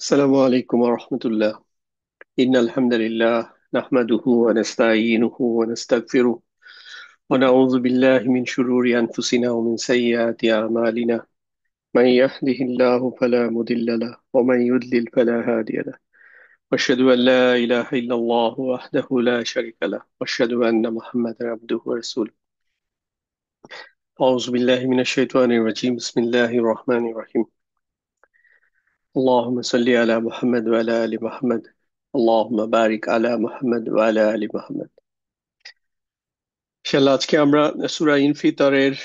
السلام عليكم ورحمة الله. إن الحمد لله نحمده ونستعينه ونستغفره ونعوذ بالله من شرور أنفسنا ومن سيئات أعمالنا. من يهده الله فلا مضل له ومن يضلل فلا هادي له. وأشهد أن لا إله إلا الله وحده لا شريك له وأشهد أن محمدا عبده ورسوله. أعوذ بالله من الشيطان الرجيم. بسم الله الرحمن الرحيم. اللهم صل على محمد وعلى آل محمد. اللهم بارك على محمد وعلى آل محمد. ইনশাআল্লাহ আজকে আমরা সূরা ইনফিতরের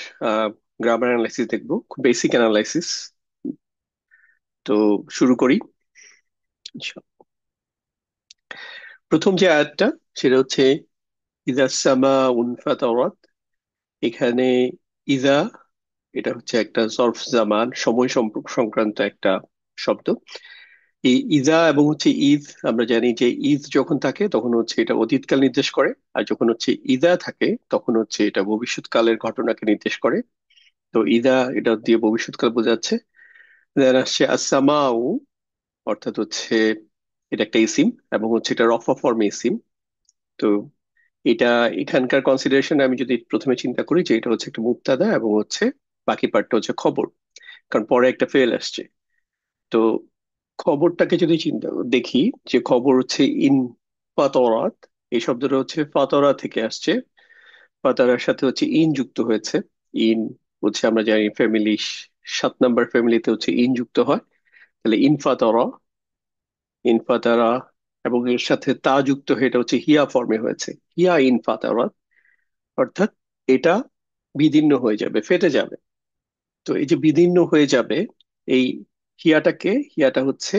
গ্রামার অ্যানালাইসিস দেখবো, খুব বেসিক অ্যানালাইসিস। তো শুরু করি ইনশাআল্লাহ। প্রথম যে আয়াতটা সেটা হচ্ছে ইযা সামা উনফাতারাত। এখানে ইযা, এটা হচ্ছে একটা জরফ জামান, সময় সংক্রান্ত একটা শব্দ। এই ইজা এবং হচ্ছে ঈদ, আমরা জানি যে ঈদ যখন থাকে তখন হচ্ছে এটা অতীতকাল নির্দেশ করে, আর যখন হচ্ছে ইদা থাকে তখন হচ্ছে এটা ভবিষ্যৎকালের ঘটনাকে নির্দেশ করে। তো ইদা এটা দিয়ে ভবিষ্যৎকাল বোঝাচ্ছে। দেন আসছে আসামাউ, অর্থাৎ হচ্ছে এটা একটা ইসিম এবং হচ্ছে এটা রফা ফর্মে ইসিম। তো এটা এখানকার কনসিডারেশন আমি যদি প্রথমে চিন্তা করি যে এটা হচ্ছে একটা মুবতাদা এবং হচ্ছে বাকি পার্টটা হচ্ছে খবর, কারণ পরে একটা ফেল আসছে। তো খবরটাকে যদি চিন্তা দেখি, যে খবর হচ্ছে ইন ফাতরাত, এই শব্দটা হচ্ছে ফাতরা থেকে আসছে। ফাতারার সাথে হচ্ছে ইন যুক্ত হয়েছে। ইন হচ্ছে আমরা জানি ফ্যামিলি, 7 নম্বর ফ্যামিলিতে হচ্ছে ইন যুক্ত হয়। তাহলে ইনফাতরা, ইনফাতারা, এবং এর সাথে তা যুক্ত হয়ে এটা হচ্ছে হিয়া ফর্মে হয়েছে, হিয়া ইনফাতারা। অর্থাৎ এটা বিদীর্ণ হয়ে যাবে, ফেটে যাবে। তো এই যে বিদীর্ণ হয়ে যাবে, এই হিয়াটা হচ্ছে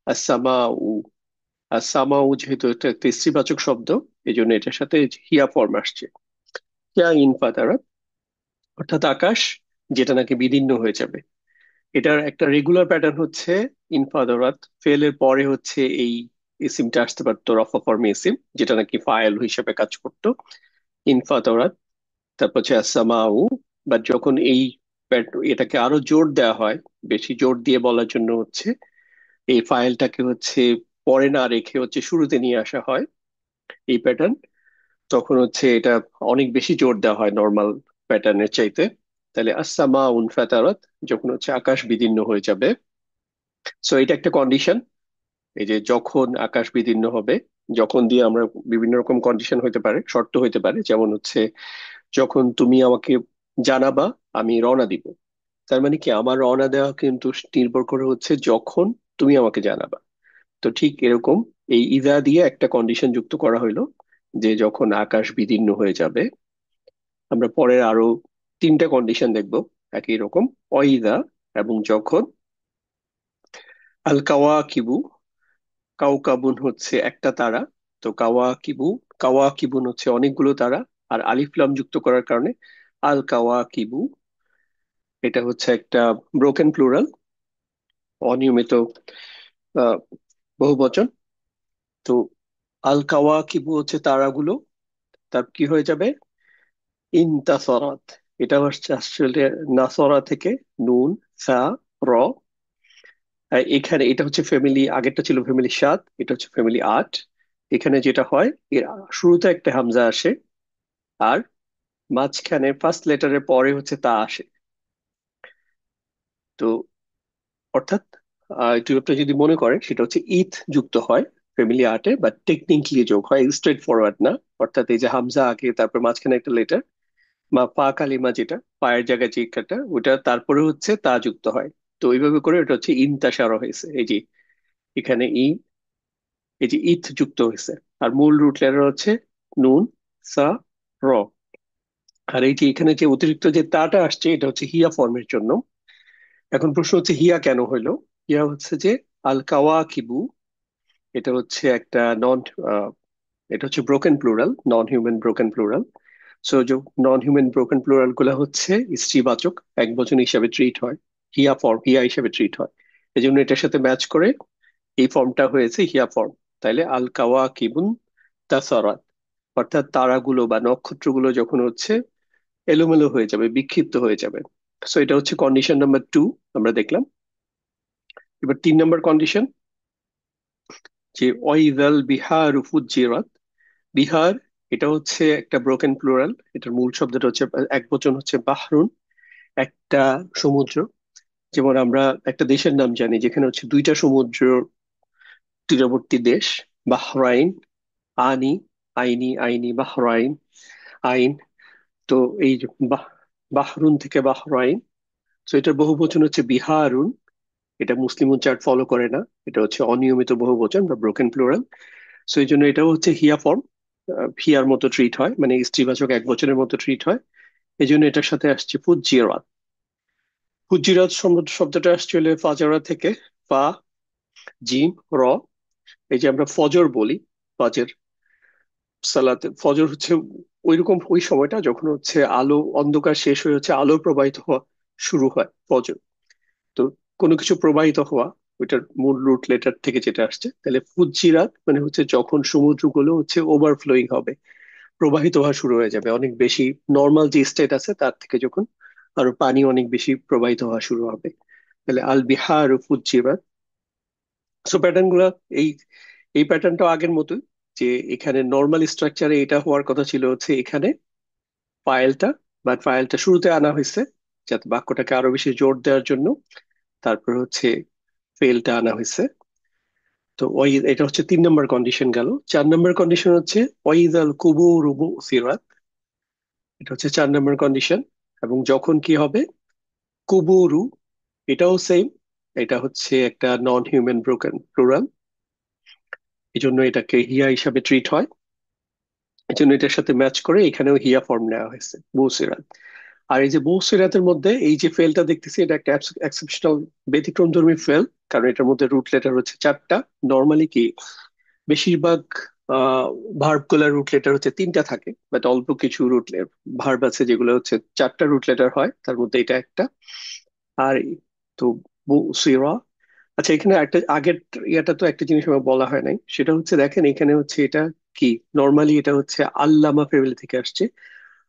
আসামাউ। আর সামাউ যেহেতু এটা একটা স্ত্রীবাচক শব্দ, এই জন্য এটার সাথে হিয়া ফর্ম আসছে, হিয়া ইনফাতারাত। অর্থাৎ আকাশ যেটা নাকি বিদীর্ণ হয়ে যাবে। এটার একটা রেগুলার প্যাটার্ন হচ্ছে ইনফাদারাত, ফেলের পরে হচ্ছে এই ইসিমটা আসতে পারতো, রফা ফর্মে ইসিম, যেটা নাকি ফাইল হিসেবে কাজ করতো, ইনফাদারাত। তারপর হচ্ছে আসামাউ। বাট যখন এই এটাকে আরো জোর দেওয়া হয়, বেশি জোর দিয়ে বলার জন্য হচ্ছে এই ফাইলটাকে হচ্ছে পরে না রেখে হচ্ছে শুরুতে নিয়ে আসা হয়, এই প্যাটার্ন। তখন হচ্ছে এটা অনেক বেশি জোর দেওয়া হয় নর্মাল প্যাটার্নের চাইতে। তাহলে আসামা উনফাতারাত, যখন হচ্ছে আকাশ বিদীর্ণ হয়ে যাবে। সো এটা একটা কন্ডিশন, এই যে যখন আকাশ বিদীর্ণ হবে। যখন দিয়ে আমরা বিভিন্ন রকম কন্ডিশন হতে পারে, শর্ত হতে পারে, যেমন হচ্ছে যখন তুমি আমাকে জানাবা আমি রওনা দিব। তার মানে কি, আমার রওনা দেওয়া কিন্তু নির্ভর করে হচ্ছে যখন তুমি আমাকে জানাবা। তো ঠিক এরকম এই ইদা দিয়ে একটা কন্ডিশন যুক্ত করা হইলো, যে যখন আকাশ বিদীর্ণ হয়ে যাবে। আমরা পরের আরো 3টা কন্ডিশন দেখবো একই রকম, অইদা এবং যখন। আল কাওয়াকিবু, কাউকাবুন হচ্ছে একটা তারা। তো কাওয়াকিবুন হচ্ছে অনেকগুলো তারা। আর আলিফ লাম যুক্ত করার কারণে আল কাওয়াকিবু, এটা হচ্ছে একটা ব্রোকেন প্লুরাল, অনিয়মিত আহ, বহুবচন। তো আল কাওয়াকিবু হচ্ছে তারাগুলো। তার কি হয়ে যাবে, ইনতাসরাত। এটা হচ্ছে আসলে নাসরা থেকে, নুন সা র। এখানে এটা হচ্ছে ফ্যামিলি, আগেরটা ছিল ফ্যামিলি 7, এটা হচ্ছে ফ্যামিলি 8। এখানে যেটা হয়, এর শুরুতে একটা হামজা আসে, আর মাঝখানে ফার্স্ট লেটারের পরে হচ্ছে তা আসে। তো অর্থাৎ একটু আপনি যদি মনে করেন, সেটা হচ্ছে ইথ যুক্ত হয় ফ্যামিলি 8-এ, বাট টেকনিক্যালি যোগ হয়, স্ট্রেট ফরওয়ার্ড না। অর্থাৎ এই যে হামজা আগে, তারপর মাঝখানে একটা লেটার, মা পা কালিমা, যেটা পায়ের জায়গায় যে ইকারটা, ওটা তারপরে হচ্ছে তা যুক্ত হয়। তো ওইভাবে করে এটা হচ্ছে ইনতাসার হয়েছে, এই যে এখানে এই যে ইথ যুক্ত হয়েছে। আর মূল রুট লেটার হচ্ছে নুন সা র। আর এই যে এখানে যে অতিরিক্ত যে তাটা আসছে, এটা হচ্ছে হিয়া ফর্মের জন্য। এখন প্রশ্ন হচ্ছে হিয়া কেন হইলো। হিয়া হচ্ছে যে আল কাওয়াকিবু, এটা হচ্ছে একটা নন, এটা হচ্ছে ব্রোকেন প্লুরাল, নন হিউম্যান ব্রোকেন প্লুরাল। সো যে নন হিউম্যান ব্রোকেন প্লুরাল গুলা হচ্ছে স্ত্রীবাচক, এক বচন হিসাবে ট্রিট হয়, হিয়া ফর্ম হিয়া হিসাবে ট্রিট হয়। এই জন্য এটার সাথে ম্যাচ করে এই ফর্মটা হয়েছে হিয়া ফর্ম। তাইলে আল কাওয়াকিবুন তাসারাত, অর্থাৎ তারাগুলো বা নক্ষত্রগুলো যখন হচ্ছে এলোমেলো হয়ে যাবে, বিক্ষিপ্ত হয়ে যাবে। সো এটা হচ্ছে কন্ডিশন নাম্বার 2 আমরা দেখলাম। এবার 3 নম্বর কন্ডিশন, যে ওয়াইদাল বিহার ফুজ্জিরাত। বিহার এটা হচ্ছে একটা ব্রোকেন প্লুরাল, এটার মূল শব্দটা হচ্ছে এক বচন হচ্ছে বাহরুন, একটা সমুদ্র। যেমন আমরা একটা দেশের নাম জানি যেখানে হচ্ছে দুইটা সমুদ্র তীরবর্তী দেশ, বাহরাইন, আনি, আইনি আইনি বাহরাইন, আইন। তো এই যে বাহরুন থেকে বাহরাইন, তো এটার বহু বচন হচ্ছে বিহারুন। এটা মুসলিম উচ্চারণ ফলো করে না, এটা হচ্ছে অনিয়মিত বহু বচন বা ব্রোকেন প্লুরাল। সো এই জন্য এটাও হচ্ছে হিয়া ফর্ম, হিয়ার মতো ট্রিট হয়, মানে স্ত্রীবাচক এক বচনের মতো ট্রিট হয়। এই জন্য এটার সাথে আসছে ফুজ্জিরাত। ফুজ্জিরাত শব্দটা আসছে হলে ফাজারা থেকে, ফা, জিম, র। এই যে আমরা ফজর বলি, ফজর, সালাতে ফজর হচ্ছে ওইরকম ওই সময়টা যখন হচ্ছে আলো, অন্ধকার শেষ হয়ে হচ্ছে আলো প্রবাহিত হওয়া শুরু হয়, ফজর। তো কোনো কিছু প্রবাহিত হওয়া, ওইটার মূল রুট লেটার থেকে যেটা আসছে, তাহলে ফুজ্জিরাত মানে হচ্ছে যখন সমুদ্রগুলো হচ্ছে ওভারফ্লোয়িং হবে, প্রবাহিত হওয়া শুরু হয়ে যাবে অনেক বেশি, নর্মাল যে স্টেট আছে তার থেকে যখন আরো পানি অনেক বেশি প্রবাহিত হওয়া শুরু হবে, তাহলে আল বিহার ফুজ্জিরাত। সো প্যাটার্ন গুলা এই এই প্যাটার্নটা আগের মতোই, যে এখানে নর্মাল স্ট্রাকচারে এটা হওয়ার কথা ছিল হচ্ছে এখানে ফাইলটা, বাট ফাইলটা শুরুতে আনা হয়েছে যাতে বাক্যটাকে আরো বেশি জোর দেওয়ার জন্য। তারপর হচ্ছে ফেলটা আনা হয়েছে। তো ওই এটা হচ্ছে 3 নম্বর কন্ডিশন গেল। 4 নম্বর কন্ডিশন হচ্ছে ওয়াইদাল কুবুর সিরাত। এটা হচ্ছে 4 নম্বর কন্ডিশন। এবং যখন কি হবে, কুবুরু, এটাও সেম, এটা হচ্ছে একটা নন হিউম্যান ব্রোকেন প্লুরাল, এই জন্য এটাকে হিয়া হিসাবে ট্রিট হয়। এই জন্য এটার সাথে ম্যাচ করে এখানেও হিয়া ফর্ম নেওয়া হয়েছে, বউসিরাত। আর এই যে বউসিরাতের মধ্যে এই যে ফেলটা দেখতেছি, এটা একটা এক্সেপশনাল, ব্যতিক্রমধর্মী ফেল। কারণ এটার মধ্যে রুট লেটার হচ্ছে 4টা। নর্মালি কি বেশিরভাগ ভার্ব গুলার রুট লেটার হচ্ছে 3টা থাকে, বাট অল্প কিছু রুট ভার্ব আছে যেগুলো হচ্ছে 4টা রুট লেটার হয়, তার মধ্যে এটা একটা। আর তো বউসিরা। আচ্ছা, এখানে একটা আগের ইয়াটা তো একটা জিনিস আমার বলা হয় নাই, সেটা হচ্ছে দেখেন এখানে হচ্ছে এটা কি, নর্মালি এটা হচ্ছে আল্লামা ফ্যামিলি থেকে আসছে।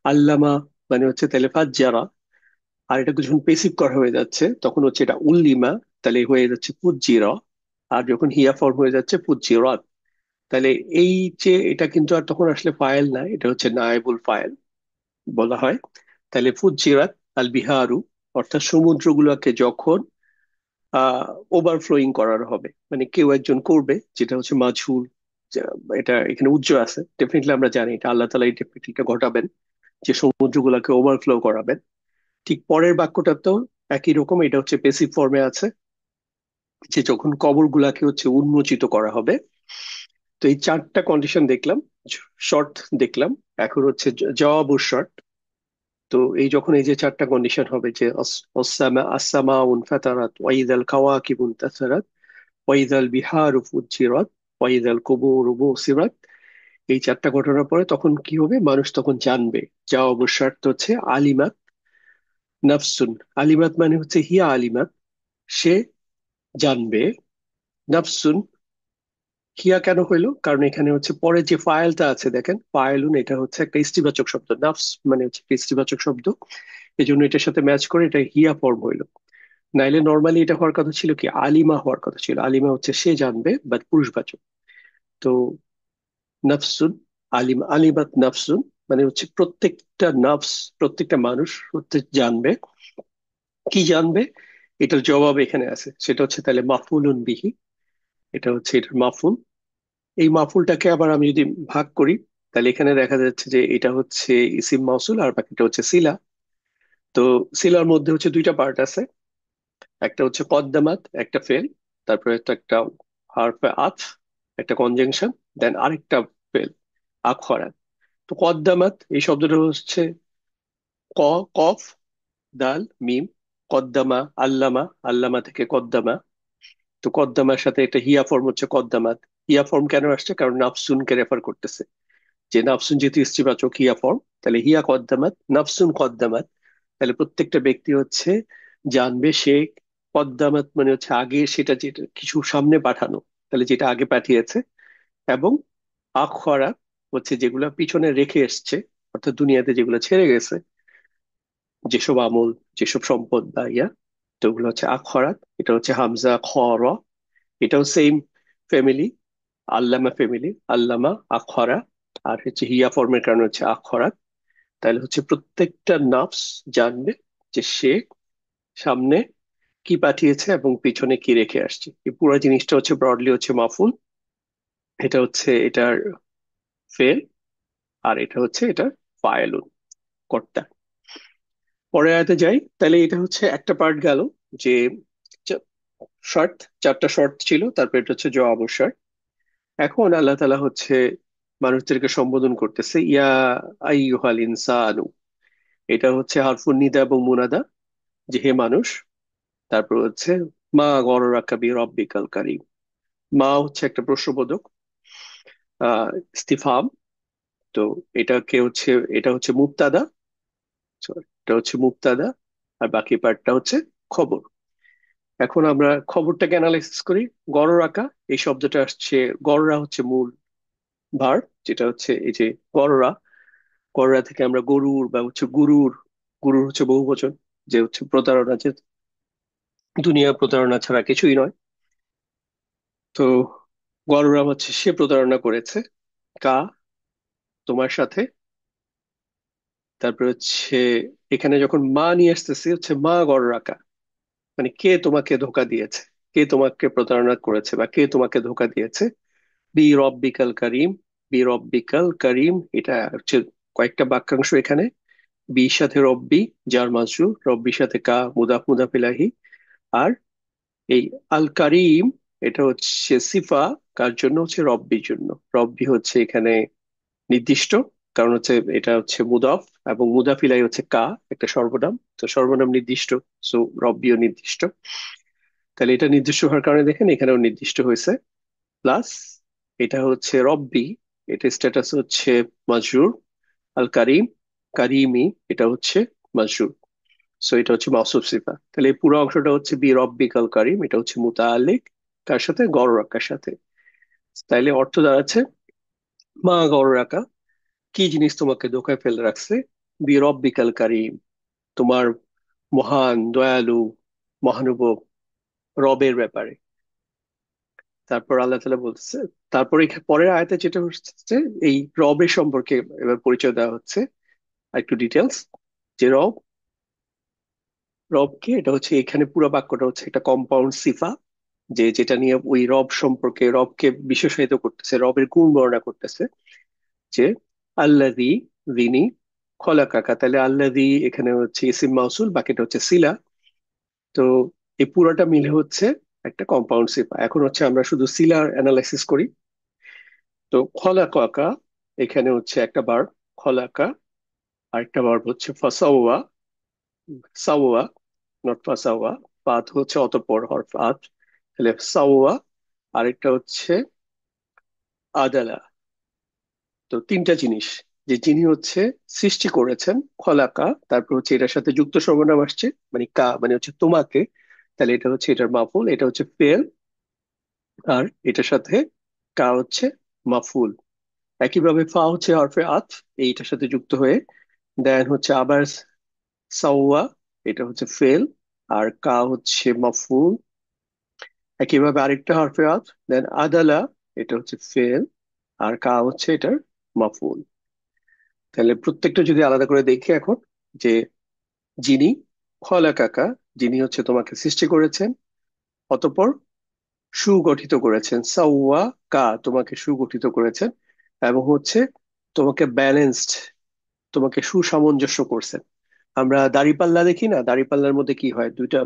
আল্লামা মানে হচ্ছে তাহলে ফাজ্জারা। আর এটা যখন পেসিভ করা হয়ে যাচ্ছে তখন হচ্ছে এটা উল্লিমা, তাহলে হয়ে যাচ্ছে ফুজ্জিরা। আর যখন হিয়া ফর্ম হয়ে যাচ্ছে ফুজ্জিরাত, তাহলে এই যে এটা কিন্তু আর তখন আসলে ফাইল না, এটা হচ্ছে নায়েবুল ফাইল বলা হয়। তাহলে ফুজ্জিরাত আল বিহারু, অর্থাৎ সমুদ্রগুলোকে যখন ওভারফ্লোয়িং করার হবে, মানে কেউ একজন করবে, যেটা হচ্ছে মাঝহুল। এটা এখানে উজ্জ্ব আছে, ডেফিনেটলি আমরা জানি এটা আল্লাহ তালা এই ডেফিনেটলিটা ঘটাবেন, যে সমুদ্রগুলোকে ওভারফ্লো করাবেন। ঠিক পরের বাক্যটাতেও একই রকম, এটা হচ্ছে পেসিভ ফর্মে আছে, যে যখন কবর গুলাকে হচ্ছে উন্মোচিত করা হবে। তো এই 4টা কন্ডিশন দেখলাম, শর্ট দেখলাম। এখন হচ্ছে জবাব ও শর্ট। তো এই যখন এই যে 4টা কন্ডিশন হবে, যে আসসামা উনফাতারাত, ওয়াইদাল কাওয়াকিব উনতাসারাত, ওয়াইদাল বিহারু ফুজ্জিরাত, ওয়াইদাল কুবুরু বুসিরাত, এই 4টা ঘটনার পরে তখন কি হবে, মানুষ তখন জানবে। জবাব ও শর্ত হচ্ছে আলিমাত নাফসুন। আলিমাত মানে হচ্ছে হিয়া আলিমাত, সে জানবে। নাফসুন, হিয়া কেন হইলো, কারণ এখানে হচ্ছে পরে যে ফাইলটা আছে দেখেন, ফাইলুন, এটা হচ্ছে একটা ইস্টিবাচক শব্দ, নাফস মানে হচ্ছে একটা ইস্টিবাচক শব্দ। এই জন্য এটার সাথে ম্যাচ করে এটা হিয়া ফর্ম হইলো। নাইলে নর্মালি এটা হওয়ার কথা ছিল কি, আলিমা হওয়ার কথা ছিল। আলিমা হচ্ছে সে জানবে, বাট পুরুষবাচক। তো নাফসুন, আলিমাত নাফসুন মানে হচ্ছে প্রত্যেকটা নাফস, প্রত্যেকটা মানুষ হচ্ছে জানবে। কি জানবে, এটার জবাব এখানে আছে, সেটা হচ্ছে তাহলে মাফুলুন বিহি। এটা হচ্ছে এটার মাফুল। এই মাফুলটাকে আবার আমি যদি ভাগ করি, তাহলে এখানে দেখা যাচ্ছে যে এটা হচ্ছে ইসিম মাউসুল আর বাকিটা হচ্ছে সিলা। তো সিলার মধ্যে হচ্ছে 2টা পার্ট আছে, একটা হচ্ছে কদ্দামাত, একটা ফেল, তারপরে একটা একটা হারফে আতফ, একটা কনজাংশন, দেন আরেকটা ফেল, আখরাত। তো কদ্দামাত এই শব্দটা হচ্ছে ক, কফ, দাল, মিম। কদ্দামা আল্লামা, আল্লামা থেকে কদ্দামা। তো কদ্দামার সাথে একটা হিয়া ফর্ম হচ্ছে কদ্দামাত। হিয়া ফর্ম কেন আসছে, কারণ নাফসুনকে রেফার করতেছে, যে নাফসুন যেহেতু স্ত্রীবাচক হিয়া ফর্ম, তাহলে হিয়া কদ্দামাত, নাফসুন কদ্দামাত। তাহলে প্রত্যেকটা ব্যক্তি হচ্ছে জানবে, সে কদ্দামাত মানে হচ্ছে আগে, সেটা যেটা কিছু সামনে পাঠানো, তাহলে যেটা আগে পাঠিয়েছে। এবং আখরা হচ্ছে যেগুলা পিছনে রেখে এসছে, অর্থাৎ দুনিয়াতে যেগুলো ছেড়ে গেছে, যেসব আমল, যেসব সম্পদ বা ইয়া, তো ওগুলো হচ্ছে আখরাত। এটা হচ্ছে হামজা খ র, এটাও সেম ফ্যামিলি। আল্লামা ফ্যামিলি, আল্লামা আখরা, আর হচ্ছে হিয়া ফর্মের কারণে হচ্ছে আখরাত। তাহলে হচ্ছে প্রত্যেকটা নাফস জানবে যে সে সামনে কি পাঠিয়েছে এবং পিছনে কি রেখে আসছে। এই পুরো জিনিসটা হচ্ছে ব্রডলি হচ্ছে মাফুল, এটা হচ্ছে এটার ফেল, আর এটা হচ্ছে এটার ফায়েলুন, কর্তা। পরের আয়াতে যাই, তাহলে এটা হচ্ছে একটা পার্ট গেল, যে শর্ত, চারটা শর্ত ছিল, তারপর এটা হচ্ছে জবাব ও শর্ত। এখন আল্লাহ তাআলা হচ্ছে মানুষদেরকে সম্বোধন করতেছে, ইয়া আইয়ুহাল ইনসানু। এটা হচ্ছে হারফুন নিদা এবং মুনাদা, যে হে মানুষ। তারপর হচ্ছে মা গররাকা বিরব্বিকাল কারীম। মা হচ্ছে একটা প্রশ্নবোধক, ইস্তিফহাম। তো এটাকে হচ্ছে, এটা হচ্ছে মুবতাদা, এটা হচ্ছে মুবতাদা, আর বাকি পার্টটা হচ্ছে খবর। এখন আমরা খবরটাকে অ্যানালাইসিস করি। গড়রাকা, এই শব্দটা আসছে, গড়রা হচ্ছে মূল ভার্ব, যেটা হচ্ছে এই যে গড়রা, গড়রা থেকে আমরা গরুর বা হচ্ছে গুরুর, গুরুর হচ্ছে বহুবচন, যে হচ্ছে প্রতারণা, যে দুনিয়া প্রতারণা ছাড়া কিছুই নয়। তো গড়রা হচ্ছে সে প্রতারণা করেছে, কা, তোমার সাথে। তারপর হচ্ছে এখানে যখন মা নিয়ে আসতেছি, হচ্ছে মা গড়রাকা, মানে কে তোমাকে ধোকা দিয়েছে, কে তোমাকে প্রতারণা করেছে বা কে তোমাকে ধোকা দিয়েছে। বি রব্বিকাল কারিম, বি রব্বিকাল কারিম, এটা হচ্ছে কয়েকটা বাক্যাংশ এখানে। বির সাথে রব্বি, যার মাজরুর, রব্বির সাথে কা, মুদাফ মুদাফ ইলাহি। আর এই আল কারিম, এটা হচ্ছে সিফা, কার জন্য, হচ্ছে রব্বির জন্য। রব্বি হচ্ছে এখানে নির্দিষ্ট, কারণ হচ্ছে এটা হচ্ছে মুদাফ, এবং মুদাফ ইলাহি হচ্ছে কা, একটা সর্বনাম, তো সর্বনাম নির্দিষ্ট, সো রব্বিও নির্দিষ্ট। তাহলে এটা নির্দিষ্ট হওয়ার কারণে দেখেন এখানেও নির্দিষ্ট হয়েছে। প্লাস এটা হচ্ছে রব্বি, এটা স্ট্যাটাস হচ্ছে মাজরুর। আল কারিম, কারিমি, এটা হচ্ছে মাজরুর। সো এটা হচ্ছে মাউসুফ সিফা। তাহলে এই পুরো অংশটা হচ্ছে বি রব্বিকাল কারিম, এটা হচ্ছে মুতাআল্লিক কার সাথে, গড় রাখার সাথে। তাইলে অর্থ দাঁড়াচ্ছে, মা গড় রাখা, কি জিনিস তোমাকে ধোকায় ফেলে রাখছে, বি রব্বিকাল কারিম, তোমার মহান দয়ালু মহানুভব রবের ব্যাপারে। তারপর আল্লাহ তাআলা বলতেছে, তারপরে পরের আয়াতে যেটা হচ্ছে, এই রবের সম্পর্কে এবার পরিচয় দেওয়া হচ্ছে আর একটু ডিটেলস, যে রব, রবকে, এটা হচ্ছে এখানে পুরো বাক্যটা হচ্ছে একটা কম্পাউন্ড সিফা, যে যেটা নিয়ে ওই রব সম্পর্কে, রবকে বিশেষায়িত করতেছে, রবের গুণ বর্ণনা করতেছে। যে আল্লাযী, যিনি, খলাকাকা, তাহলে আল্লাযী এখানে হচ্ছে ইসিম মাউসুল, বাকিটা হচ্ছে সিলা। তো এই পুরোটা মিলে হচ্ছে একটা কম্পাউন্ড সিফা। এখন হচ্ছে আমরা শুধু সিলার অ্যানালাইসিস করি। তো খলাকাকা, এখানে হচ্ছে একটা ভার্ব খলাকা, আরেকটা ভার্ব হচ্ছে ফাসাওয়া, সাওয়া, নট ফাসাওয়া। ফাত হচ্ছে অতঃপর, হরফ আত, তাহলে সাওয়া। আরেকটা হচ্ছে আদালা। তো তিনটা জিনিস, যে যিনি হচ্ছে সৃষ্টি করেছেন, খলাকা, তারপর হচ্ছে এটার সাথে যুক্ত সর্বনাম আসছে, মানে কা, মানে হচ্ছে তোমাকে, তাহলে এটা হচ্ছে এটার মাফুল, এটা হচ্ছে ফেল। আর এটার সাথে কা হচ্ছে মাফুল। একইভাবে ফা হচ্ছে হরফে আত, এইটার সাথে যুক্ত হয়ে, দেন হচ্ছে আবার সাওয়া, এটা হচ্ছে ফেল, আর কা হচ্ছে মাফুল। একইভাবে আরেকটা হরফে আত, দেন আদালা, এটা হচ্ছে ফেল, আর কা হচ্ছে এটার মাফুল। তাহলে প্রত্যেকটা যদি আলাদা করে দেখি এখন, যে যিনি, খলাকাকা, যিনি হচ্ছে তোমাকে সৃষ্টি করেছেন, অতঃপর সুগঠিত করেছেন, সাওয়া কা, তোমাকে সুগঠিত করেছেন, এবং হচ্ছে তোমাকে ব্যালেন্সড, তোমাকে সুসামঞ্জস্য করছেন। আমরা দাঁড়িপাল্লা দেখি না, দাঁড়িপাল্লার মধ্যে কি হয়, দুইটা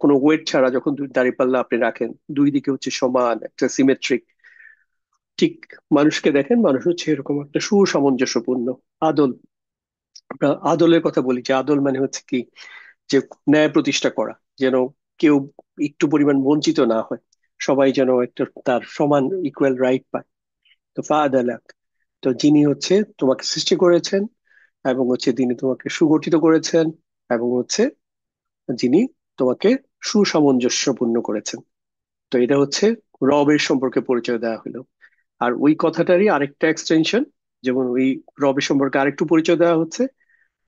কোনো ওয়েট ছাড়া যখন দাঁড়িপাল্লা আপনি রাখেন, দুই দিকে হচ্ছে সমান, একটা সিমেট্রিক। ঠিক মানুষকে দেখেন, মানুষ হচ্ছে এরকম একটা সুসামঞ্জস্যপূর্ণ আদল। আমরা আদলের কথা বলি, যে আদল মানে হচ্ছে কি, যে ন্যায় প্রতিষ্ঠা করা, যেন কেউ একটু পরিমাণ বঞ্চিত না হয়, সবাই যেন একটা তার সমান ইকুয়াল রাইট পায়। তো ফা আদালাক, তো যিনি হচ্ছে তোমাকে সৃষ্টি করেছেন, এবং হচ্ছে তিনি তোমাকে সুগঠিত করেছেন, এবং হচ্ছে যিনি তোমাকে সুসামঞ্জস্যপূর্ণ করেছেন। তো এটা হচ্ছে রবের সম্পর্কে পরিচয় দেওয়া হলো। আর ওই কথাটারই আরেকটা এক্সটেনশন, যেমন ওই রবের সম্পর্কে আরেকটু পরিচয় দেওয়া হচ্ছে,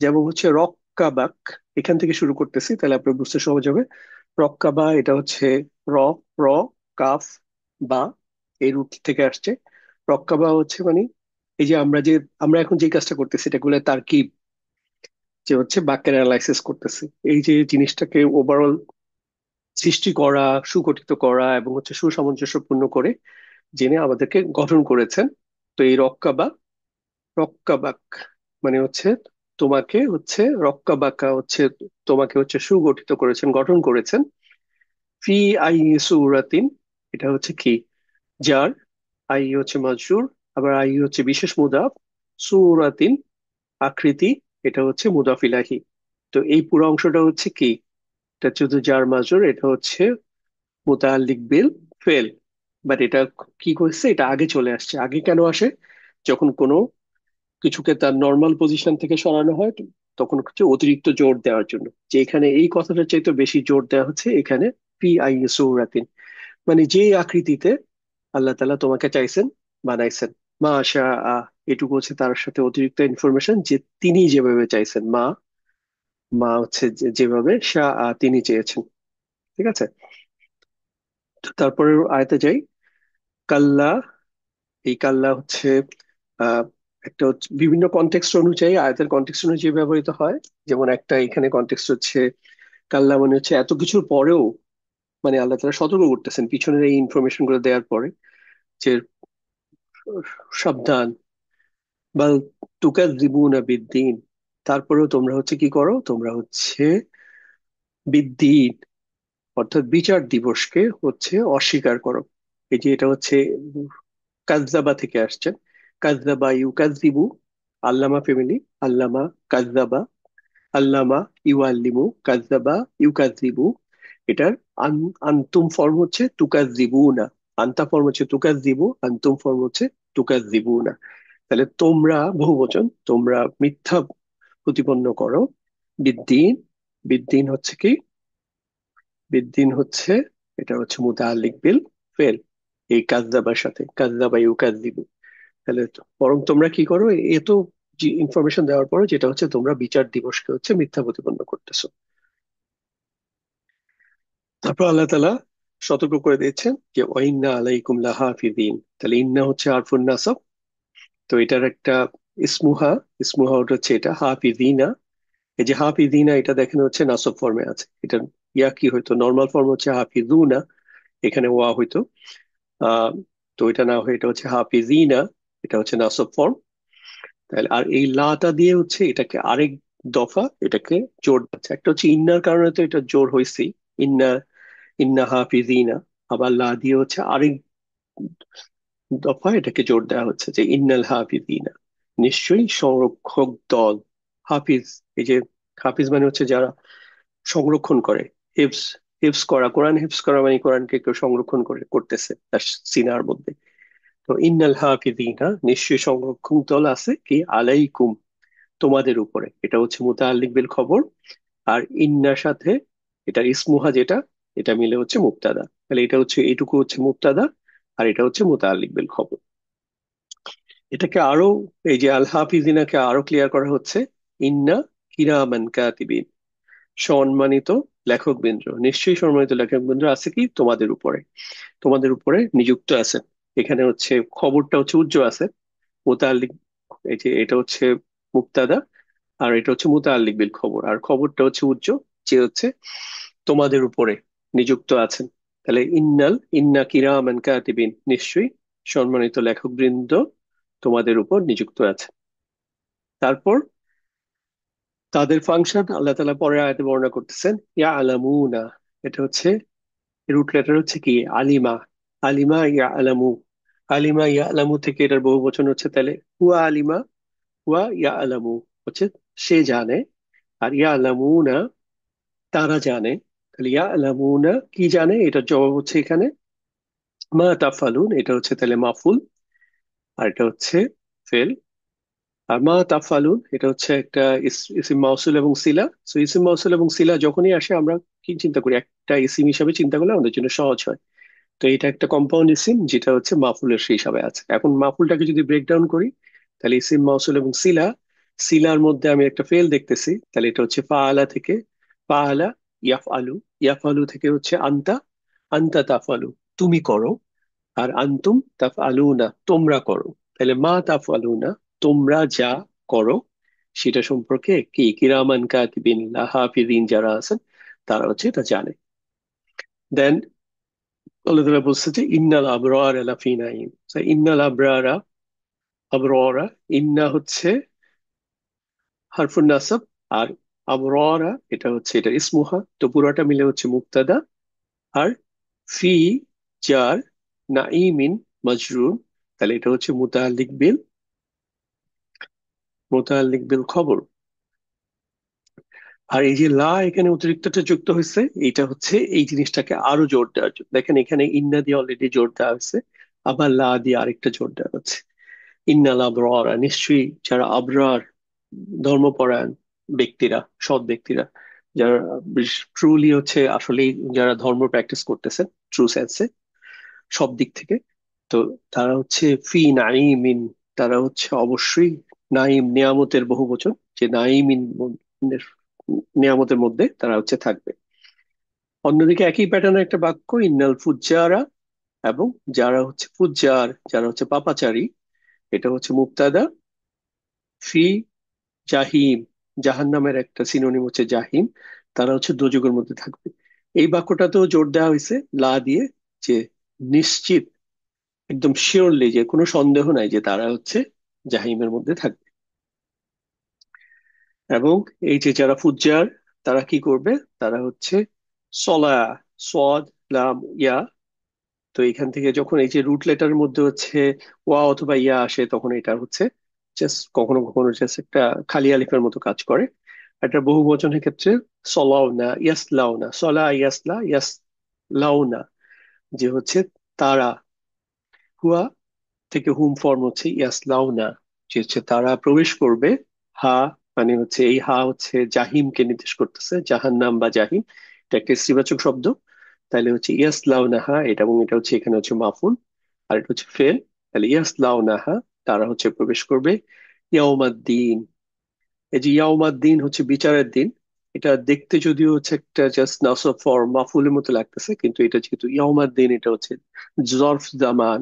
যেমন হচ্ছে রক্কাবাক। এখান থেকে শুরু করতেছি, তাহলে আপনার বুঝতে সহজ হবে। রক্কাবা, এটা হচ্ছে র, র, কাফ, বা, এই রুট থেকে আসছে। রক্কাবা হচ্ছে মানে এই যে আমরা এখন যে কাজটা করতেছি এটা গুলো তারকিব, যে হচ্ছে বাক্যের অ্যানালাইসিস করতেছি, এই যে জিনিসটাকে ওভারঅল সৃষ্টি করা, সুগঠিত করা এবং হচ্ছে সুসামঞ্জস্যপূর্ণ করে যিনি আমাদেরকে গঠন করেছেন। তো এই রক্কাবাক মানে হচ্ছে তোমাকে হচ্ছে, রক্কাবাকা হচ্ছে তোমাকে হচ্ছে সুগঠিত করেছেন, গঠন করেছেন। ফি আই সুরাতিন, এটা হচ্ছে কি, যার আই হচ্ছে মাজরুর, আবার আই হচ্ছে বিশেষ মুদাফ, সুরাতিন আকৃতি, এটা হচ্ছে মুদাফ ইলাহি। তো এই পুরো অংশটা হচ্ছে কি, এটা শুধু যার মাজরুর, এটা হচ্ছে মুতাআল্লিক বিল ফেল। বাট এটা কি করছে, এটা আগে চলে আসছে। আগে কেন আসে? যখন কোনো কিছুকে তার নর্মাল পজিশন থেকে সরানো হয়, তখন হচ্ছে অতিরিক্ত জোর দেওয়ার জন্য, যে এখানে এই কথাটার চাইতে বেশি জোর দেওয়া হচ্ছে এখানে। ফি আই সুরাতিন মানে যে আকৃতিতে আল্লাহ তাআলা তোমাকে চাইছেন, বানাইছেন। মা আশা এটুকু হচ্ছে তার সাথে অতিরিক্ত ইনফরমেশন, যে তিনি যেভাবে চাইছেন, মা মা হচ্ছে যেভাবে তিনি চেয়েছেন। ঠিক আছে, তো তারপরে আয়তে যাই। কাল্লা, এই কাল্লা হচ্ছে আহ একটা হচ্ছে বিভিন্ন কনটেক্সট অনুযায়ী, আয়াতের কনটেক্সট অনুযায়ী ব্যবহৃত হয়। যেমন একটা এখানে কনটেক্সট হচ্ছে কাল্লা মানে হচ্ছে এত কিছুর পরেও, মানে আল্লাহ তাআলা সতর্ক করতেছেন পিছনের এই ইনফরমেশন গুলো দেওয়ার পরে, যে সাবধান, বাল তুকাজ্জিবুনা বিদ্দিন, তারপরেও তোমরা হচ্ছে কি করো, তোমরা হচ্ছে বিদ্দিন অর্থাৎ বিচার দিবসকে হচ্ছে অস্বীকার করো। এই যে এটা হচ্ছে কাজদাবা থেকে আসছে, কাজদাবা ইউকাজিবু, আল্লামা ফ্যামিলি, আল্লামা কাজদাবা, আল্লামা ইউআল্লিমু, কাজদাবা ইউকাজিবু। এটার আন্তুম ফর্ম হচ্ছে তুকাজিবু না, আন্তা ফর্ম হচ্ছে তুকাজিবু, আন্তুম ফর্ম হচ্ছে তুকাজিবু না। তাহলে তোমরা বহুবচন, তোমরা মিথ্যা প্রতিপন্ন করো। বিদ্দিন, বিদ্দিন হচ্ছে কি, বিদ্দিন হচ্ছে এটা হচ্ছে মুতাআল্লিক বিল ফেল, এই কাজদাবার সাথে, কাজদাবা ইউকাজিবু। তাহলে বরং তোমরা কি করো, এ তো ইনফরমেশন দেওয়ার পরে যেটা হচ্ছে তোমরা বিচার দিবসকে হচ্ছে মিথ্যা প্রতিপন্ন করতেছো। তারপর আল্লাহ তাআলা সতর্ক করে দিয়েছেন যে ওয়াইন্না আলাইকুম লাহাফিজিন। তাহলে ইন্না হচ্ছে আরফুন নাসাব, তো এটার একটা ইসমুহা, ইসমুহা ওটা হচ্ছে এটা হাফিজিনা। এই যে হাফিজিনা এটা দেখেন হচ্ছে নাসব ফর্মে আছে, এটা ইয়া কি হইতো, নর্মাল ফর্ম হচ্ছে হাফিজুনা, এখানে ওয়া হইতো। আহ তো এটা না হয়ে এটা হচ্ছে হাফিজিনা, এটা হচ্ছে নাসব ফর্ম। তাহলে আর এই লাটা দিয়ে হচ্ছে এটাকে আরেক দফা এটাকে জোর দিচ্ছে। একটা হচ্ছে ইন্নার কারণে তো এটা জোর হয়েছে, ইন্না, ইন্না হাফিজিনা। আবার লা দিয়ে হচ্ছে আরেক দফা এটাকে জোর দেওয়া হচ্ছে, যে ইন্নাল হাফিজিনা, নিশ্চয়ই সংরক্ষক দল। হাফিজ, এই যে হাফিজ মানে হচ্ছে যারা সংরক্ষণ করে, হিফজ, হিফজ করা, কোরআন হিফজ করা মানে কোরআনকে কেউ সংরক্ষণ করে করতেছে তার সিনার মধ্যে। তো ইন্নাল হাফিজিনা নিশ্চয়ই সংরক্ষণ দল আছে কি আলাইকুম, তোমাদের উপরে। এটা হচ্ছে মুতাআল্লিক বিল খবর। আর ইন্নার সাথে এটা ইসমুহা যেটা, এটা মিলে হচ্ছে মুবতাদা। তাহলে এটা হচ্ছে, এইটুকু হচ্ছে মুবতাদা, আর এটা হচ্ছে মুতাআল্লিক বিল খবর। এটাকে আরো, এই যে আল হাফিজিনাকে আরো ক্লিয়ার করা হচ্ছে, ইন্না কিরামান কাতিবিন, সম্মানিত লেখকবৃন্দ, নিশ্চয়ই সম্মানিত লেখকবৃন্দ আছে কি তোমাদের উপরে, তোমাদের উপরে নিযুক্ত আছেন। এখানে হচ্ছে খবরটা হচ্ছে উজ্জ্ব আছে, মুতাআল্লিক, এই যে এটা হচ্ছে মুবতাদা, আর এটা হচ্ছে মুতাআল্লিক বিল খবর, আর খবরটা হচ্ছে উজ্জ্ব, যে হচ্ছে তোমাদের উপরে নিযুক্ত আছেন। তাহলে ইন্না কিরামান কাতিবিন, নিশ্চয়ই সম্মানিত লেখকবৃন্দ তোমাদের উপর নিযুক্ত আছে। তারপর তাদের ফাংশন আল্লাহ তাআলা পরের আয়াতে বর্ণনা করতেছেন, ইয়া আলামুনা, এটা হচ্ছে রুট লেটার হচ্ছে কি আলিমা, আলিমা ইয়া আলামু, আলিমা ইয়া আলামু থেকে এটার বহু বচন হচ্ছে, তাহলে হুয়া আলিমা, হুয়া ইয়া আলামু হচ্ছে সে জানে, আর ইয়া আলামুনা তারা জানে। তাহলে ইয়া আলামুনা কি জানে, এটার জবাব হচ্ছে এখানে মা তাফালুন, এটা হচ্ছে তাহলে মাফুল, আর এটা হচ্ছে ফেল। আর মা তাফালুন এটা হচ্ছে একটা ইসিম মাউসুল এবং সিলা। তো ইসিম মাউসুল এবং সিলা যখনই আসে আমরা কি চিন্তা করি, একটা ইসিম হিসাবে চিন্তা করলে আমাদের জন্য সহজ হয়। তো এটা একটা কম্পাউন্ড ইসিম যেটা হচ্ছে মাফুলের সেই হিসাবে আছে। এখন মাফুলটাকে যদি ব্রেকডাউন করি, তাহলে ইসিম মাউসুল এবং সিলা, সিলার মধ্যে আমি একটা ফেল দেখতেছি, তাহলে এটা হচ্ছে ফাআলা থেকে, ফাআলা ইয়াফআলু, ইয়াফআলু থেকে হচ্ছে আন্তা, আন্তা তাফআলু, তুমি করো। আর আনতুম তাফ আলুনা, তোমরা করো। তাহলে মা তাফ আলুনা, তোমরা যা করো সেটা সম্পর্কে কি কিরামান কাতিবিন হাফিজিন যারা আছেন তারা হচ্ছে এটা জানে। দেন আল্লাহ তাআলা বলছে যে ইন্নাল আবরার লাফি নাঈম। ইন্নাল আবরারা, আবরারা, ইন্না হচ্ছে হারফুন নাসাব, আর আবরারা এটা হচ্ছে এটা ইসমুহা, তো পুরোটা মিলে হচ্ছে মুক্তাদা। আর ফি জার নাঈমিন মাজরুর, তাহলে এটা হচ্ছে মুতাআল্লিক বিল খবর। আর এই যে লা এখানে অতিরিক্তটা যুক্ত হয়েছে, এইটা হচ্ছে এই জিনিসটাকে আরো জোর দেওয়ার জন্য। দেখেন এখানে ইন্না দিয়ে অলরেডি জোর দেওয়া হয়েছে, আবার লা দিয়ে আরেকটা জোর দেওয়া হচ্ছে। ইন্নাল আবরারা, নিশ্চয়ই যারা আবরার, ধর্মপরায়ণ ব্যক্তিরা, সৎ ব্যক্তিরা, যারা ট্রুলি হচ্ছে আসলে যারা ধর্ম প্র্যাকটিস করতেছেন ট্রু সেন্সে সব দিক থেকে, তো তারা হচ্ছে ফি নাইমিন, তারা হচ্ছে অবশ্যই নাইম নিয়ামতের বহু বচন, যে নাইমিন নিয়ামতের মধ্যে তারা হচ্ছে থাকবে। অন্যদিকে একই প্যাটার্নের একটা বাক্য ইন্নাল ফুজ্জারা, এবং যারা হচ্ছে ফুজ্জার, যারা হচ্ছে পাপাচারী, এটা হচ্ছে মুক্তাদা। ফি জাহিম, জাহান্নামের একটা সিনোনিম হচ্ছে জাহিম, তারা হচ্ছে দোজখের মধ্যে থাকবে। এই বাক্যটাতেও জোর দেওয়া হয়েছে লা দিয়ে, যে নিশ্চিত, একদম শিওরলি, যে কোনো সন্দেহ নাই যে তারা হচ্ছে জাহিমের মধ্যে থাকবে। এবং এই যে যারা ফুজ্জার, তারা কি করবে, তারা হচ্ছে সলা, সদ, লাম, ইয়া, তো এখান থেকে যখন এই যে রুট লেটারের মধ্যে হচ্ছে ওয়া অথবা ইয়া আসে, তখন এটা হচ্ছে জাস্ট কখনো কখনো জাস্ট একটা খালি আলিফের মতো কাজ করে। একটা বহু বচনের ক্ষেত্রে সলাও না, ইয়াস লাও না, সলা ইয়াসলা ইয়াস লাও না, যে হচ্ছে তারা, হুয়া থেকে হুম ফর্ম হচ্ছে ইয়াসলাউনা, যে হচ্ছে তারা প্রবেশ করবে। হা মানে হচ্ছে এই হা হচ্ছে জাহিমকে নির্দেশ করতেছে, জাহান্নাম বা জাহিম, এটা একটা স্ত্রীবাচক শব্দ। তাহলে হচ্ছে ইয়াসলাউনাহা এটা, এবং এটা হচ্ছে এখানে হচ্ছে মাফুল, আর এটা হচ্ছে ফেল। তাহলে ইয়াসলাউনাহা, তারা হচ্ছে প্রবেশ করবে। ইয়াউমাদ্দিন, এই যে ইয়াউমাদ্দিন হচ্ছে বিচারের দিন, এটা দেখতে যদিও হচ্ছে একটা জাস্ট নাসব ফর মাফুলের মতো লাগতেছে, কিন্তু এটা যেহেতু ইয়াউমাদ্দিন, এটা হচ্ছে জরফ জামান,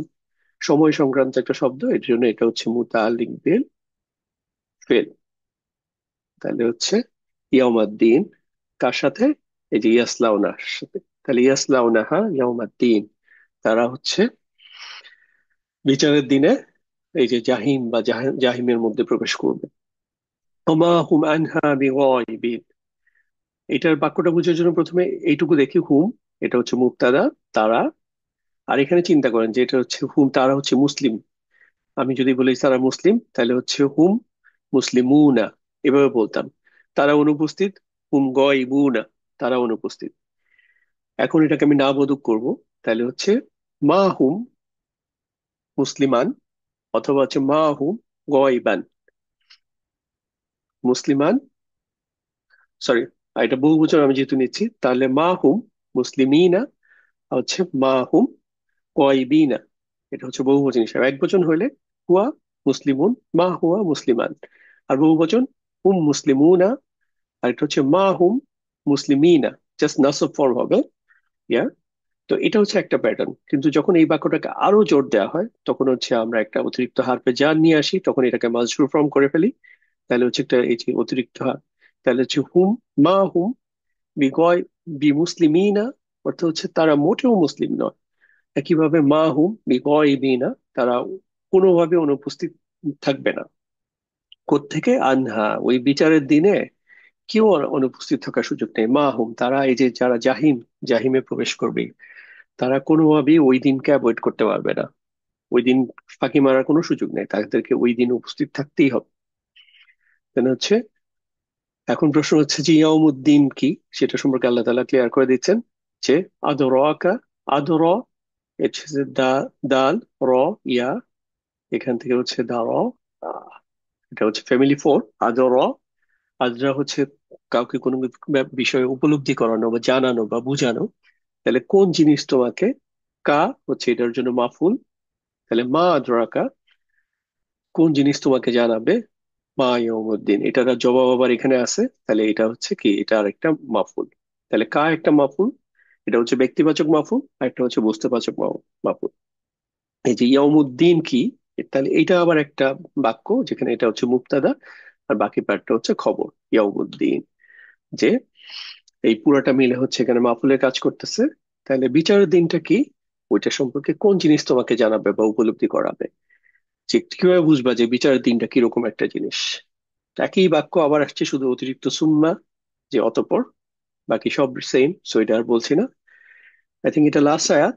সময় সংক্রান্ত একটা শব্দ, এর জন্য এটা হচ্ছে মুতাআল্লিক বিল ফেল। তাহলে হচ্ছে ইয়াউমাদ্দিন কার সাথে, এই যে ইয়াসলাউনার সাথে। তাহলে ইয়াসলাউনাহা ইয়াউমাদ্দিন, তারা হচ্ছে বিচারের দিনে এই যে জাহিম বা জাহিমের মধ্যে প্রবেশ করবে। ওমা হুম আনহা বিগাইবিন, এটার বাক্যটা বোঝার জন্য প্রথমে এইটুকু দেখি, হুম এটা হচ্ছে মুক্তাদা, তারা। আর এখানে চিন্তা করেন যে এটা হচ্ছে হুম, তারা হচ্ছে মুসলিম। আমি যদি বলি তারা মুসলিম, তাহলে হচ্ছে হুম মুসলিমুনা, এভাবে বলতাম। তারা অনুপস্থিত, হুম গয়বুনা, তারা অনুপস্থিত। এখন এটাকে আমি না বোধক করবো, তাহলে হচ্ছে মা হুম মুসলিমান, অথবা হচ্ছে মা হুম গয়বান, মুসলিমান, সরি, এটা বহু বচন আমি যেহেতু নিচ্ছি, তাহলে মা হুম মুসলিমিনা, হচ্ছে মা হুম গয়বিনা, এটা হচ্ছে বহু বচন হিসাবে। এক বচন হইলে হুয়া মুসলিমুন, মা হুয়া মুসলিমান। আর বহু বচন হুম মুসলিমুনা, আর এটা হচ্ছে মা হুম মুসলিমিনা, জাস্ট নাসব ফর্ম হবে। ইয়া, তো এটা হচ্ছে একটা প্যাটার্ন। কিন্তু যখন এই বাক্যটাকে আরো জোর দেওয়া হয়, তখন হচ্ছে আমরা একটা অতিরিক্ত হারফে জার নিয়ে আসি, তখন এটাকে মাজরুর ফর্ম করে ফেলি। তাহলে হচ্ছে একটা এই যে অতিরিক্ত হার, তাহলে হচ্ছে হুম মা হুম বিগয় বি মুসলিমিনা, অর্থাৎ হচ্ছে তারা মোটেও মুসলিম নয়। একইভাবে মা হুম বিগয় বিনা, তারা কোনোভাবে অনুপস্থিত থাকবে না। কোত্থেকে, আনহা ওই বিচারের দিনে কেউ অনুপস্থিত থাকার সুযোগ নেই। মা হুম, তারা এই যে যারা জাহিমে প্রবেশ করবে, তারা কোনোভাবেই ওই দিনকে অ্যাভয়েড করতে পারবে না। ওই দিন ফাঁকি মারার কোনো সুযোগ নেই, তাদেরকে ওই দিন উপস্থিত থাকতেই হবে। কেন হচ্ছে, এখন প্রশ্ন হচ্ছে যে ইয়াউমুদ্দিন কি, সেটা সম্পর্কে আল্লাহ তাআলা ক্লিয়ার করে দিচ্ছেন যে আদরাকা, আদর, এটা হচ্ছে দাল র ইয়া, এখান থেকে হচ্ছে দা র, আহ, এটা হচ্ছে ফ্যামিলি ফোর। আদর, আজরা হচ্ছে কাউকে কোনো বিষয়ে উপলব্ধি করানো বা জানানো বা বুঝানো। তাহলে কোন জিনিস তোমাকে, কা হচ্ছে এটার জন্য মাফুল, তাহলে মা আদ্রাকা, কোন জিনিস তোমাকে জানাবে, মা ইয়াউমুদ্দিন, এটার জবাব আবার এখানে আছে। তাহলে এটা হচ্ছে কি, এটা আরেকটা মাফুল। তাহলে কা একটা মাফুল, এটা হচ্ছে ব্যক্তিবাচক মাফুল, আর একটা হচ্ছে বস্তুবাচক মাফুল। এই যে ইয়াউমুদ্দিন কি, তাহলে এটা আবার একটা বাক্য যেখানে এটা হচ্ছে মুবতাদা আর বাকি পার্টটা হচ্ছে খবর। ইয়াউমুদ্দিন, যে এই পুরাটা মিলে হচ্ছে এখানে মাফুলের কাজ করতেছে। তাহলে বিচারের দিনটা কি, ওইটা সম্পর্কে কোন জিনিস তোমাকে জানাবে বা উপলব্ধি করাবে, যে কিভাবে বুঝবা যে বিচারের দিনটা কিরকম একটা জিনিস। একই বাক্য আবার আসছে, শুধু অতিরিক্ত সুম্মা, যে অতঃপর, বাকি সব সেম, সো এটা আর বলছি না। আই থিঙ্ক এটা লাস্ট আয়াত,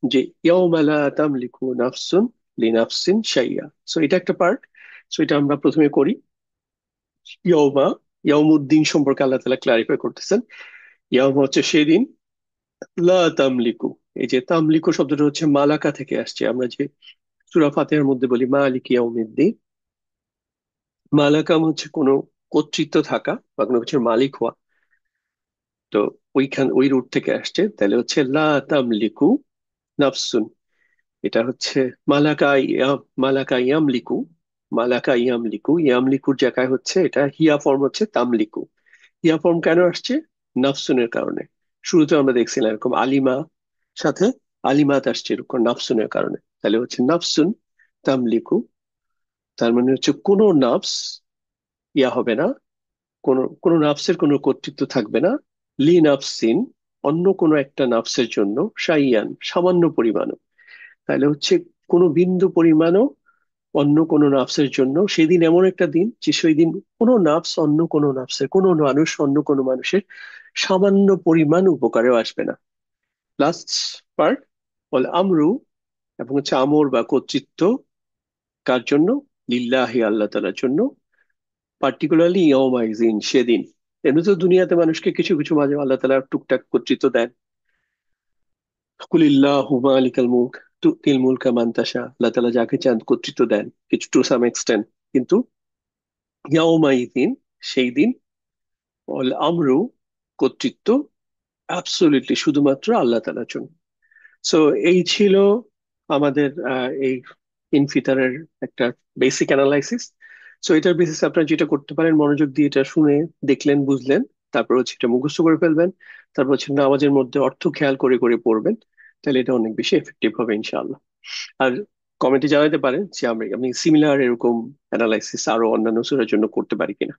যে ইয়াউমা লা তামলিকু নাফসুন লিনাফসিন শাইয়া। সো এটা একটা পার্ট। সো এটা আমরা প্রথমে করি। ইয়াউমা, ইয়াউমুদ্দিন সম্পর্কে আল্লাহ তাআলা ক্লারিফাই করতেছেন। ইয়াউমা হচ্ছে সেদিন, লা তামলিকু, এই যে তামলিকু শব্দটা হচ্ছে মালাকা থেকে আসছে। আমরা যে সূরা ফাতিহার মধ্যে বলি মালিক ইয়াউমিদ্দিন, মালাকাম হচ্ছে কোনো কর্তৃত্ব থাকা বা কোনো কিছুর মালিক হওয়া। তো ওই রুট থেকে আসছে। তাহলে হচ্ছে লা তামলিকু নাফসুন, এটা হচ্ছে মালাকা মালাকা ইয়ামলিকু। মালাকা ইয়ামলিকু, ইয়ামলিকুর জায়গায় হচ্ছে এটা হিয়া ফর্ম হচ্ছে তামলিকু। হিয়া ফর্ম কেন আসছে? নাফসুনের কারণে। শুরুতে আমরা দেখছিলাম এরকম আলিমা সাথে আলিমাত আসছে এরকম নাফসুনের কারণে। তাহলে হচ্ছে নাফসুন তামলিকু, তার মানে হচ্ছে কোনো নাফস ইয়া হবে না, কোনো কোনো নাফসের কোনো কর্তৃত্ব থাকবে না। লি নাফসিন, অন্য কোনো একটা নাফসের জন্য, শাইয়ান, সামান্য পরিমাণও। তাহলে হচ্ছে কোনো বিন্দু পরিমাণও অন্য কোনো নাফসের জন্য, সেদিন এমন একটা দিন যে সেই দিন কোনো নাফস অন্য কোনো নাফসের, কোনো মানুষ অন্য কোনো মানুষের সামান্য পরিমাণ উপকারেও আসবে না। লাস্ট পার্ট, বলে আমরু, এবং হচ্ছে আমর বা কর্তৃত্ব কার জন্য? লিল্লাহি, আল্লাহ তাআলার জন্য। পার্টিকুলারলি ইয়ৌমাইজিন, সেদিন। এমনি তো দুনিয়াতে মানুষকে কিছু কিছু মাঝে আল্লাহ তাআলা টুকটাক কর্তৃত্ব দেন। কুলিল্লাহু মালিকাল মুলক তুতিল মুলকা মান তাশা, আল্লাহ তাআলা যাকে চান কর্তৃত্ব দেন কিছু, টু সাম এক্সটেন্ট। কিন্তু ইয়াউমাইদিন, সেই দিন, অল আমরু, কর্তৃত্ব অ্যাবসলিউটলি শুধুমাত্র আল্লাহ তাআলার জন্য। সো এই ছিল আমাদের এই ইনফিতারের একটা বেসিক অ্যানালাইসিস। সো এটার বেসিস আপনারা যেটা করতে পারেন, মনোযোগ দিয়ে এটা শুনে দেখলেন, বুঝলেন, তারপর হচ্ছে এটা মুখস্থ করে ফেলবেন, তারপর হচ্ছে নামাজের মধ্যে অর্থ খেয়াল করে করে পড়বেন। তাহলে এটা অনেক বেশি এফেক্টিভ হবে ইনশাআল্লাহ। আর কমেন্টে জানাতে পারেন যে আমি সিমিলার এরকম অ্যানালাইসিস আরো অন্যান্য সূরার জন্য করতে পারি কিনা।